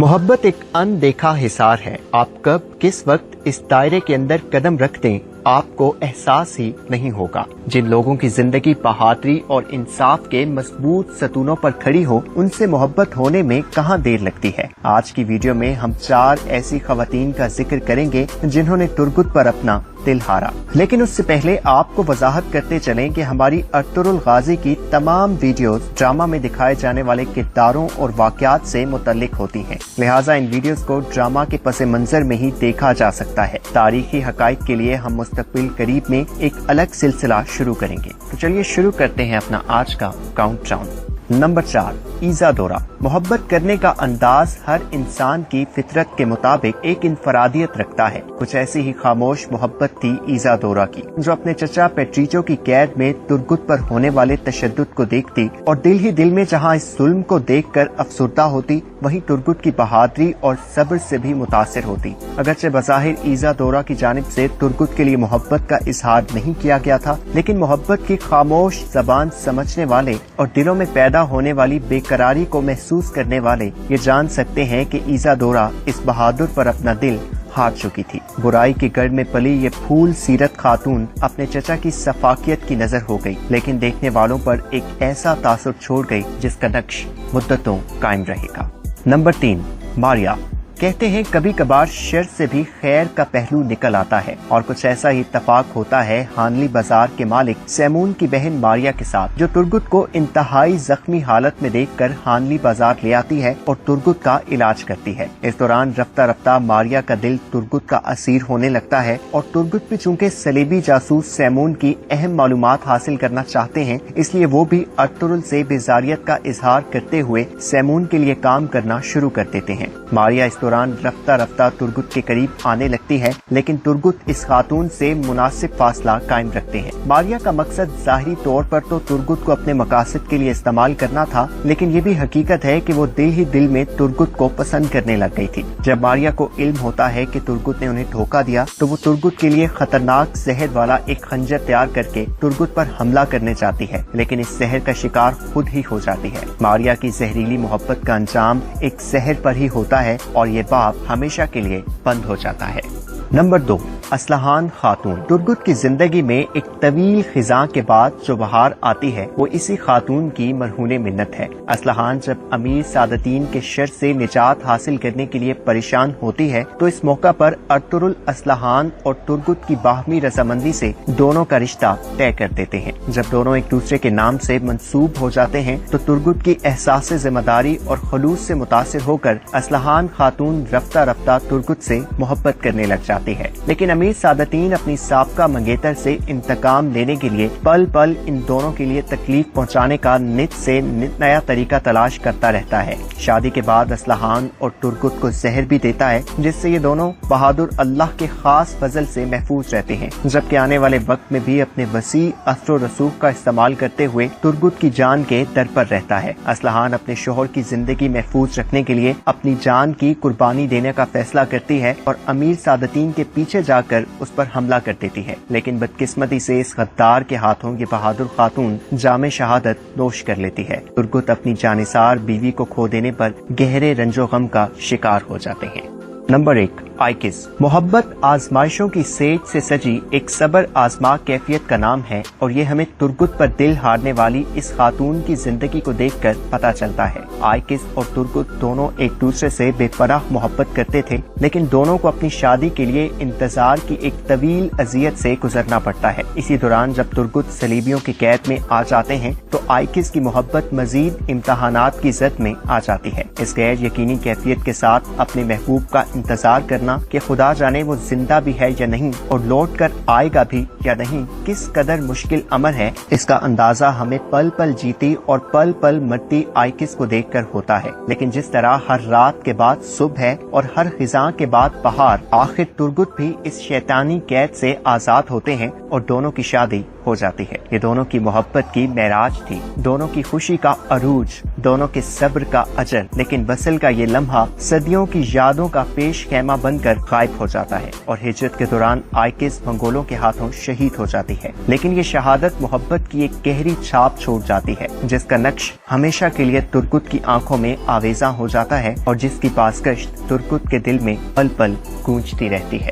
मोहब्बत एक अनदेखा हिसार है। आप कब किस वक्त इस दायरे के अंदर कदम रख दें आपको एहसास ही नहीं होगा। जिन लोगों की जिंदगी बहादुरी और इंसाफ के मजबूत सतूनों पर खड़ी हो, उनसे मोहब्बत होने में कहाँ देर लगती है। आज की वीडियो में हम 4 ऐसी खवातीन का जिक्र करेंगे जिन्होंने तुर्गुत पर अपना दिल हारा। लेकिन उससे पहले आपको वजाहत करते चलें कि हमारी अर्तुगरुल गाजी की तमाम वीडियोस ड्रामा में दिखाए जाने वाले किरदारों और वाकयात से मुतल्लिक होती हैं। लिहाजा इन वीडियोस को ड्रामा के पस मंजर में ही देखा जा सकता है। तारीखी हकाइक के लिए हम मुस्तकबिल करीब में एक अलग सिलसिला शुरू करेंगे। तो चलिए शुरू करते हैं अपना आज का काउंटडाउन। नंबर 4, ईज़ादोरा। मोहब्बत करने का अंदाज हर इंसान की फितरत के मुताबिक एक इनफरादियत रखता है। कुछ ऐसी ही खामोश मोहब्बत थी ईज़ादोरा की, जो अपने चचा पेट्रीचो की कैद में तुर्गुत पर होने वाले तशद्दुद को देखती और दिल ही दिल में जहाँ इस जुल्म को देखकर अफसुर्दा होती, वहीं तुर्गुत की बहादुरी और सब्र से भी मुतासिर होती। अगरचे बज़ाहिर ईज़ादोरा की जानिब से तुर्गुत के लिए मोहब्बत का इजहार नहीं किया गया था, लेकिन मोहब्बत की खामोश जबान समझने वाले और दिलों में पैदा होने वाली बेकरारी को महसूस करने वाले ये जान सकते हैं कि ईज़ादोरा इस बहादुर पर अपना दिल हार चुकी थी। बुराई के गढ़ में पली ये फूल सीरत खातून अपने चचा की सफाकियत की नजर हो गई, लेकिन देखने वालों पर एक ऐसा तासुर छोड़ गई जिसका नक्श मुद्दतों कायम रहेगा। नंबर 3, मारिया। कहते हैं कभी कभार शर से भी खैर का पहलू निकल आता है, और कुछ ऐसा ही इत्तफाक होता है हानली बाजार के मालिक सैमून की बहन मारिया के साथ, जो तुर्गुत को इंतहाई जख्मी हालत में देखकर हानली बाजार ले आती है और तुर्गुत का इलाज करती है। इस दौरान रफ्ता रफ्ता मारिया का दिल तुर्गुत का असीर होने लगता है, और तुर्गुत भी चूंकि सलीबी जासूस सैमून की अहम मालूमात हासिल करना चाहते हैं, इसलिए वो भी अर्तुगरुल से बेजारियत का इजहार करते हुए सैमून के लिए काम करना शुरू कर देते हैं। मारिया इस दौरान रफ्ता रफ्ता तुर्गुत के करीब आने लगती है, लेकिन तुर्गुत इस खातून से मुनासिब फासला कायम रखते हैं। मारिया का मकसद जाहिरी तौर पर तो तुर्गुत को अपने मकासद के लिए इस्तेमाल करना था, लेकिन ये भी हकीकत है कि वो दिल ही दिल में तुर्गुत को पसंद करने लग गई थी। जब मारिया को इल्म होता है कि तुर्गुत ने उन्हें धोखा दिया, तो वो तुर्गुत के लिए खतरनाक जहर वाला एक खंजर तैयार करके तुर्गुत पर हमला करने चाहती है, लेकिन इस जहर का शिकार खुद ही हो जाती है। मारिया की जहरीली मोहब्बत का अंजाम एक जहर पर ही होता है और ये बाप हमेशा के लिए बंद हो जाता है। नंबर 2, असलहान खातून। तुर्गुत की जिंदगी में एक तवील खिजा के बाद जो बहार आती है, वो इसी खातून की मरहूने मिन्नत है। असलहान जब अमीर सादतीन के शर से निजात हासिल करने के लिए परेशान होती है, तो इस मौका पर अर्तुगरुल असलहान और तुर्गुत की बाहमी रजामंदी से दोनों का रिश्ता तय कर देते हैं। जब दोनों एक दूसरे के नाम से मंसूब हो जाते हैं, तो तुर्गुत की एहसास जिम्मेदारी और खलूस से मुतासिर होकर असलहान खातून रफ्ता रफ्ता तुर्गुत से मोहब्बत करने लग जाती है। लेकिन अमीर सादतीन अपनी साबका मंगेतर से इंतकाम लेने के लिए पल पल इन दोनों के लिए तकलीफ पहुंचाने का नित से नया तरीका तलाश करता रहता है। शादी के बाद असलहान और तुर्गुत को जहर भी देता है, जिससे ये दोनों बहादुर अल्लाह के खास फजल से महफूज रहते हैं, जबकि आने वाले वक्त में भी अपने वसी अस्र रसूख का इस्तेमाल करते हुए तुर्गुत की जान के दर पर रहता है। असलहान अपने शोहर की जिंदगी महफूज रखने के लिए अपनी जान की कुर्बानी देने का फैसला करती है और अमीर सादतीन के पीछे जाकर उस पर हमला कर देती है, लेकिन बदकिस्मती से इस गद्दार के हाथों ये बहादुर खातून जामे शहादत नोश कर लेती है। तुर्गुत अपनी जानिसार बीवी को खो देने पर गहरे रंजो गम का शिकार हो जाते हैं। नंबर 1, आइकिस। मोहब्बत आजमाइशों की सेज से सजी एक सबर आजमा कैफियत का नाम है, और ये हमें तुर्गुत पर दिल हारने वाली इस खातून की जिंदगी को देखकर पता चलता है। आइकिस और तुर्गुत दोनों एक दूसरे से बेपनाह मोहब्बत करते थे, लेकिन दोनों को अपनी शादी के लिए इंतजार की एक तवील अजियत से गुजरना पड़ता है। इसी दौरान जब तुर्गुत सलीबियों की कैद में आ जाते हैं, तो आइकिस की मोहब्बत मजीद इम्तहानात की जद में आ जाती है। इस गैर यकीनी कैफियत के साथ अपने महबूब का इंतजार करना कि खुदा जाने वो जिंदा भी है या नहीं और लौट कर आएगा भी या नहीं, किस कदर मुश्किल अमर है, इसका अंदाजा हमें पल पल जीती और पल पल मरती आइकिस को देखकर होता है। लेकिन जिस तरह हर रात के बाद सुबह है और हर खिजा के बाद बहार, आखिर तुर्गुत भी इस शैतानी कैद से आजाद होते हैं और दोनों की शादी ہو جاتی ہے۔ یہ دونوں کی محبت کی معراج تھی، دونوں کی خوشی کا عروج، دونوں کے صبر کا اجل، لیکن وصل کا یہ لمحہ صدیوں کی یادوں کا پیش خیمہ بن کر غائب ہو جاتا ہے اور ہجرت کے دوران آئکس منگولوں کے ہاتھوں شہید ہو جاتی ہے۔ لیکن یہ شہادت محبت کی ایک گہری چھاپ چھوڑ جاتی ہے، جس کا نقش ہمیشہ کے لیے ترکت کی آنکھوں میں آویزاں ہو جاتا ہے اور جس کی بازگشت ترکت کے دل میں پل پل گونجتی رہتی ہے۔